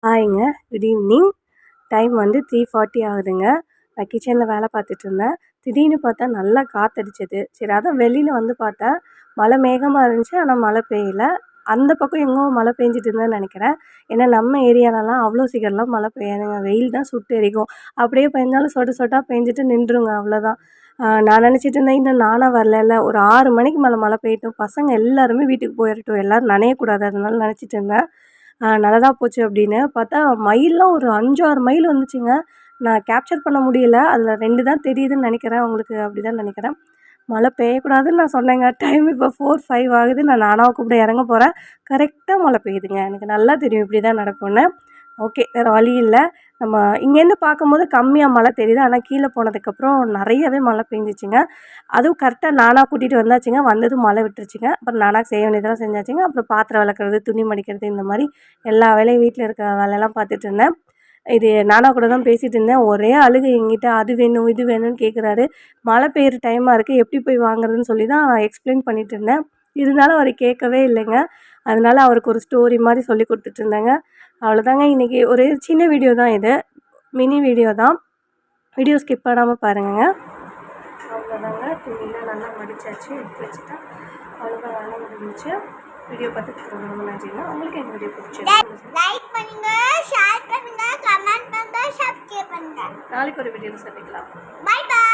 ஹாய்ங்க, good evening. Time வந்து 3:40 ஆகுதுங்க. நான் கிச்சனில் வேலை பார்த்துட்ருந்தேன். திடீர்னு பார்த்தா நல்லா காற்றடிச்சது. சரி அதான் வெளியில் வந்து பார்த்தேன், மழை மேகமாக இருந்துச்சு. ஆனால் மழை பெய்யல. அந்த பக்கம் எங்கோ மழை பெஞ்சிட்டு இருந்ததுன்னு நினைக்கிறேன். ஏன்னா நம்ம ஏரியாலலாம் அவ்வளோ சீக்கிரம்லாம் மழை பெய்யாதுங்க. வெயில் தான் சுட்டு எரிக்கும். அப்படியே பெஞ்சாலும் சொட்டு சொட்டாக பெஞ்சிட்டு நின்றுங்க, அவ்வளோதான். நான் நினச்சிட்டு இருந்தேன், இன்னும் நானாக வரல, ஒரு 6 மணிக்கு மேலே மழை பெய்யட்டும், பசங்க எல்லாருமே வீட்டுக்கு போயிடட்டும், எல்லோரும் நனையக்கூடாது, அதனால நினச்சிட்டு இருந்தேன். நல்லதா போச்சு அப்படின்னு பார்த்தா மயில்லாம் ஒரு 5, 6 மயில் வந்துச்சுங்க. நான் கேப்சர் பண்ண முடியல. அதில் 2 தான் தெரியுதுன்னு நினைக்கிறேன். உங்களுக்கு அப்படி தான் நினைக்கிறேன். மழை பெய்யக்கூடாதுன்னு நான் சொன்னேங்க. டைம் இப்போ 4, 5 ஆகுது. நான் நானாவை கூப்பிட இறங்க போகிறேன். கரெக்டாக மழை பெய்யுதுங்க. எனக்கு நல்லா தெரியும் இப்படி தான் நடக்கும்னு. ஓகே, வேறு வழி இல்லை. நம்ம இங்கேருந்து பார்க்கும்போது கம்மியாக மழை தெரியுது. ஆனால் கீழே போனதுக்கப்புறம் நிறையவே மழை பெஞ்சிச்சுங்க. அதுவும் கரெக்டாக நானா கூட்டிகிட்டு வந்தாச்சுங்க. வந்ததும் மழை விட்டுருச்சுங்க. அப்புறம் நானா செய்ய வேண்டியதெல்லாம் செஞ்சாச்சுங்க. அப்புறம் பாத்திரம் விளக்குறது, துணி மடிக்கிறது, இந்த மாதிரி எல்லா வேலையும் வீட்டில் இருக்கிற வேலையெல்லாம் பார்த்துட்டு இருந்தேன். இது நானா கூட தான் பேசிகிட்டு இருந்தேன். ஒரே அழுகை என்கிட்ட, அது வேணும் இது வேணும்னு கேட்குறாரு. மழை பெய்யுற டைமாக இருக்குது, எப்படி போய் வாங்குறதுன்னு சொல்லி தான் எக்ஸ்பிளைன் பண்ணிகிட்டு இருந்தேன். இருந்தாலும் அவர் கேட்கவே இல்லைங்க. அதனால அவருக்கு ஒரு ஸ்டோரி மாதிரி சொல்லி கொடுத்துட்டு இருந்தேங்க. அவ்வளோதாங்க. இன்றைக்கி ஒரு சின்ன வீடியோ தான் இது, மினி வீடியோ தான். வீடியோ ஸ்கிப் பண்ணாமல் பாருங்க. அவ்வளோதாங்க. துணியெலாம் நல்லா மடிச்சாச்சு, எடுத்து வச்சுட்டா அவ்வளோதான், வேலை முடிஞ்சிச்சு. வீடியோ பார்த்துட்டு ரொம்ப நன்றிங்க. உங்களுக்கு எங்கள் வீடியோ பிடிச்சிருக்கு லைக் பண்ணுங்க, ஷேர் பண்ணுங்க, கமெண்ட் பண்ணுங்க, சப்ஸ்கிரைப் பண்ணுங்க. நாளைக்கு ஒரு வீடியோவில் சந்திக்கலாம். Bye by.